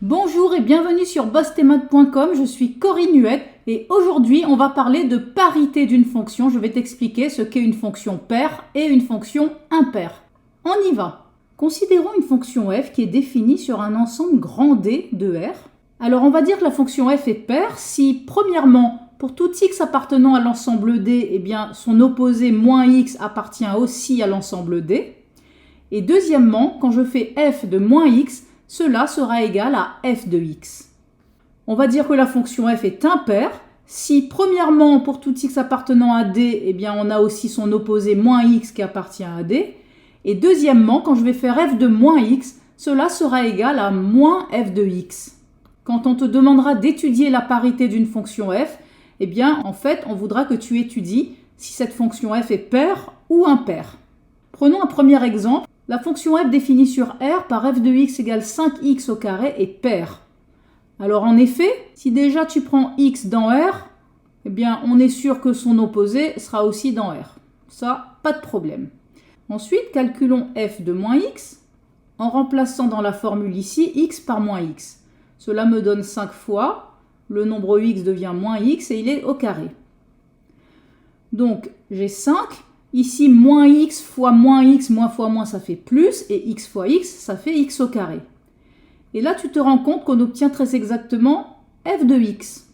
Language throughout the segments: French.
Bonjour et bienvenue sur bossthemath.com, je suis Corinne Huette et aujourd'hui on va parler de parité d'une fonction. Je vais t'expliquer ce qu'est une fonction paire et une fonction impaire. On y va. Considérons une fonction f qui est définie sur un ensemble grand D de R. Alors on va dire que la fonction f est paire si premièrement pour tout x appartenant à l'ensemble D, eh bien, son opposé moins x appartient aussi à l'ensemble D. Et deuxièmement, quand je fais f de moins x, cela sera égal à f de x. On va dire que la fonction f est impaire si, premièrement, pour tout x appartenant à D, eh bien, on a aussi son opposé moins x qui appartient à D. Et deuxièmement, quand je vais faire f de moins x, cela sera égal à moins f de x. Quand on te demandera d'étudier la parité d'une fonction f, eh bien, en fait, on voudra que tu étudies si cette fonction f est paire ou impaire. Prenons un premier exemple. La fonction f définie sur R par f de x égale 5x au carré est paire. Alors en effet, si déjà tu prends x dans R, eh bien on est sûr que son opposé sera aussi dans R. Ça, pas de problème. Ensuite, calculons f de moins x en remplaçant dans la formule ici x par moins x. Cela me donne 5 fois, le nombre x devient moins x et il est au carré. Donc j'ai 5. Ici, moins x fois moins x, moins fois moins, ça fait plus, et x fois x, ça fait x au carré. Et là, tu te rends compte qu'on obtient très exactement f de x.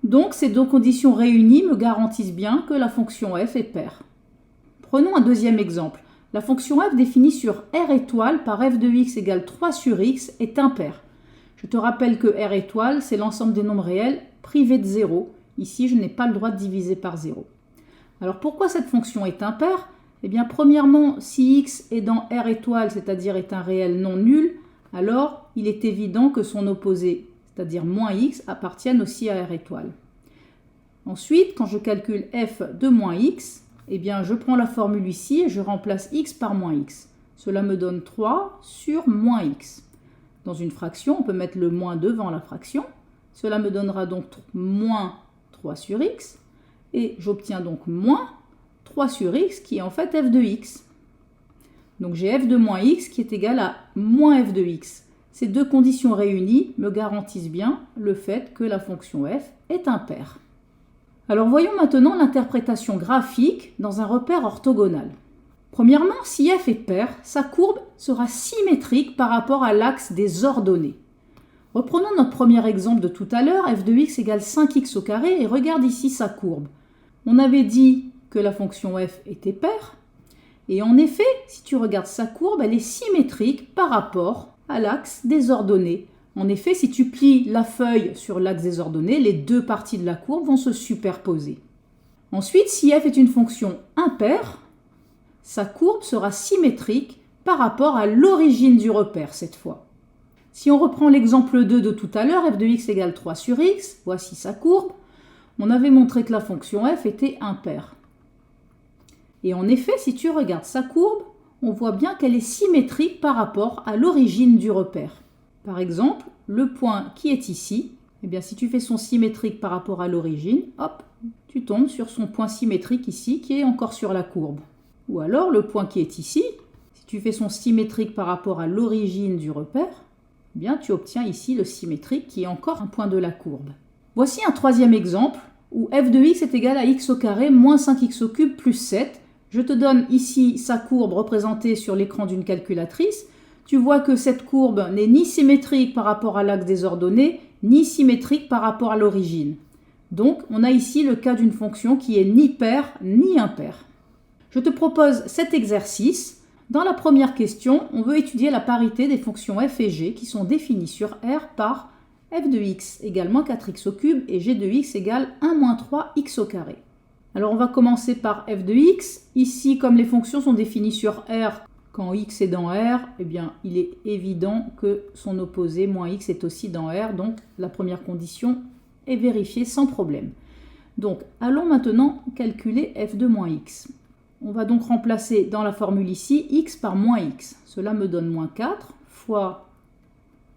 Donc, ces deux conditions réunies me garantissent bien que la fonction f est paire. Prenons un deuxième exemple. La fonction f définie sur R étoile par f de x égale 3 sur x est impaire. Je te rappelle que R étoile, c'est l'ensemble des nombres réels privés de 0. Ici, je n'ai pas le droit de diviser par 0. Alors pourquoi cette fonction est impaire? Eh bien premièrement, si x est dans R étoile, c'est-à-dire est un réel non nul, alors il est évident que son opposé, c'est-à-dire moins x, appartienne aussi à R étoile. Ensuite, quand je calcule f de moins x, eh bien je prends la formule ici et je remplace x par moins x. Cela me donne 3 sur moins x. Dans une fraction, on peut mettre le moins devant la fraction. Cela me donnera donc moins 3 sur x. Et j'obtiens donc moins 3 sur x qui est en fait f de x. Donc j'ai f de moins x qui est égal à moins f de x. Ces deux conditions réunies me garantissent bien le fait que la fonction f est impaire. Alors voyons maintenant l'interprétation graphique dans un repère orthogonal. Premièrement, si f est paire, sa courbe sera symétrique par rapport à l'axe des ordonnées. Reprenons notre premier exemple de tout à l'heure, f de x égale 5x au carré, et regarde ici sa courbe. On avait dit que la fonction f était paire, et en effet, si tu regardes sa courbe, elle est symétrique par rapport à l'axe des ordonnées. En effet, si tu plies la feuille sur l'axe des ordonnées, les deux parties de la courbe vont se superposer. Ensuite, si f est une fonction impaire, sa courbe sera symétrique par rapport à l'origine du repère cette fois. Si on reprend l'exemple 2 de tout à l'heure, f de x égale 3 sur x, voici sa courbe, on avait montré que la fonction f était impaire. Et en effet, si tu regardes sa courbe, on voit bien qu'elle est symétrique par rapport à l'origine du repère. Par exemple, le point qui est ici, eh bien, si tu fais son symétrique par rapport à l'origine, hop, tu tombes sur son point symétrique ici qui est encore sur la courbe. Ou alors le point qui est ici, si tu fais son symétrique par rapport à l'origine du repère, eh bien, tu obtiens ici le symétrique qui est encore un point de la courbe. Voici un troisième exemple où f de x est égal à x au carré moins 5x au cube plus 7. Je te donne ici sa courbe représentée sur l'écran d'une calculatrice. Tu vois que cette courbe n'est ni symétrique par rapport à l'axe des ordonnées, ni symétrique par rapport à l'origine. Donc, on a ici le cas d'une fonction qui est ni paire ni impaire. Je te propose cet exercice. Dans la première question, on veut étudier la parité des fonctions f et g qui sont définies sur R par f de x égale moins 4x au cube et g de x égale 1 moins 3x au carré. Alors on va commencer par f de x. Ici, comme les fonctions sont définies sur R, quand x est dans R, eh bien, il est évident que son opposé, moins x, est aussi dans R. Donc la première condition est vérifiée sans problème. Donc allons maintenant calculer f de moins x. On va donc remplacer dans la formule ici x par moins x. Cela me donne moins 4 fois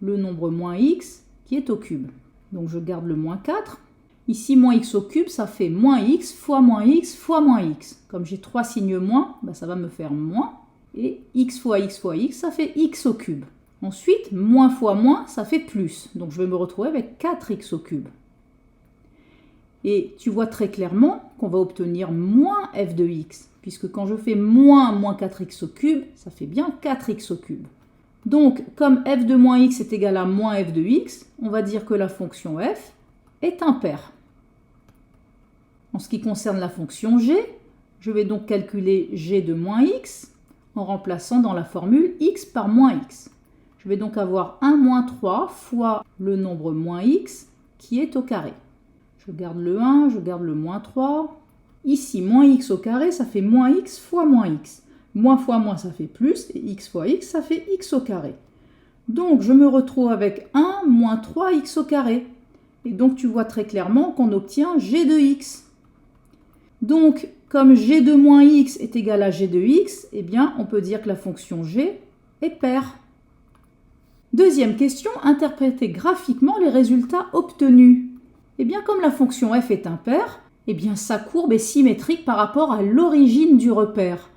le nombre moins x qui est au cube. Donc je garde le moins 4. Ici, moins x au cube, ça fait moins x fois moins x fois moins x. Comme j'ai 3 signes moins, ça va me faire moins. Et x fois x, ça fait x au cube. Ensuite, moins fois moins, ça fait plus. Donc je vais me retrouver avec 4x au cube. Et tu vois très clairement qu'on va obtenir moins f de x, puisque quand je fais moins 4x au cube, ça fait bien 4x au cube. Donc, comme f de moins x est égal à moins f de x, on va dire que la fonction f est impaire. En ce qui concerne la fonction g, je vais donc calculer g de moins x en remplaçant dans la formule x par moins x. Je vais donc avoir 1 moins 3 fois le nombre moins x qui est au carré. Je garde le 1, je garde le moins 3. Ici, moins x au carré, ça fait moins x fois moins x. Moins fois moins, ça fait plus, et x fois x, ça fait x au carré. Donc, je me retrouve avec 1 moins 3x au carré. Et donc, tu vois très clairement qu'on obtient g de x. Donc, comme g de moins x est égal à g de x, eh bien, on peut dire que la fonction g est paire. Deuxième question, interpréter graphiquement les résultats obtenus. Eh bien, comme la fonction f est impaire, eh bien, sa courbe est symétrique par rapport à l'origine du repère.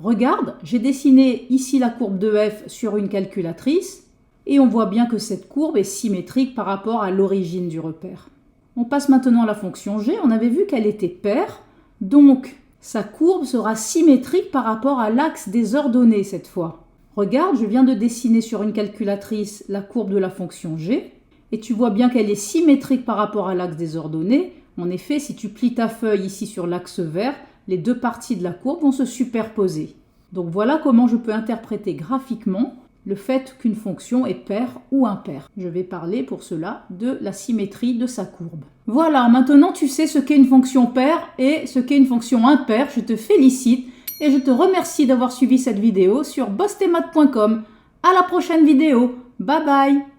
Regarde, j'ai dessiné ici la courbe de f sur une calculatrice et on voit bien que cette courbe est symétrique par rapport à l'origine du repère. On passe maintenant à la fonction g, on avait vu qu'elle était paire, donc sa courbe sera symétrique par rapport à l'axe des ordonnées cette fois. Regarde, je viens de dessiner sur une calculatrice la courbe de la fonction g et tu vois bien qu'elle est symétrique par rapport à l'axe des ordonnées. En effet, si tu plies ta feuille ici sur l'axe vert, les deux parties de la courbe vont se superposer. Donc voilà comment je peux interpréter graphiquement le fait qu'une fonction est paire ou impaire. Je vais parler pour cela de la symétrie de sa courbe. Voilà, maintenant tu sais ce qu'est une fonction paire et ce qu'est une fonction impaire. Je te félicite et je te remercie d'avoir suivi cette vidéo sur bossemath.com. À la prochaine vidéo. Bye bye.